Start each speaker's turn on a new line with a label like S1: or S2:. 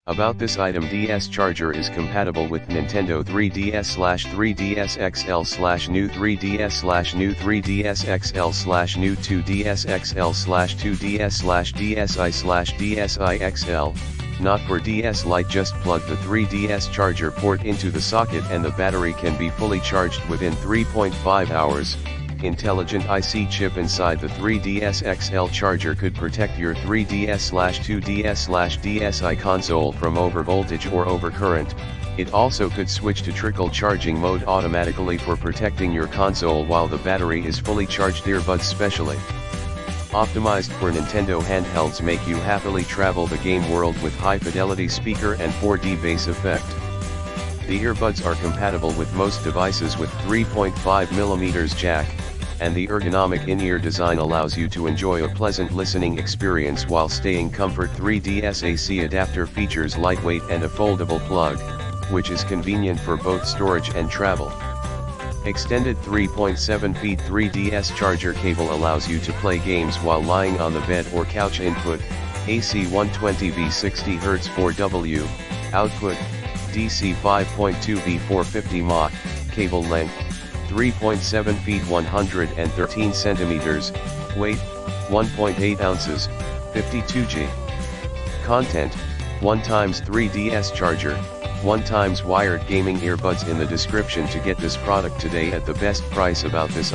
S1: About this item, DS charger is compatible with Nintendo 3DS/3DS XL/new 3DS/new 3DS XL/new 2DS XL/2DS/DSi/DSi XL. Not for DS Lite. Just plug the 3DS charger port into the socket and the battery can be fully charged within 3.5 hours. Intelligent IC chip inside the 3DS XL charger could protect your 3DS/2DS/DSi console from overvoltage or overcurrent. It also could switch to trickle charging mode automatically for protecting your console while the battery is fully charged. Earbuds specially optimized for Nintendo handhelds make you happily travel the game world with high-fidelity speaker and 4D bass effect. The earbuds are compatible with most devices with 3.5mm jack, and the ergonomic in-ear design allows you to enjoy a pleasant listening experience while staying comfort. 3DS AC adapter features lightweight and a foldable plug, which is convenient for both storage and travel. Extended 3.7 feet 3DS charger cable allows you to play games while lying on the bed or couch. Input, AC 120V 60 Hz 4W, output, DC 5.2V 450 mAh, cable length, 3.7 feet 113 centimeters, weight, 1.8 ounces, 52G. Content, 1x 3DS charger, 1x wired gaming earbuds. In the description to get this product today at the best price. About this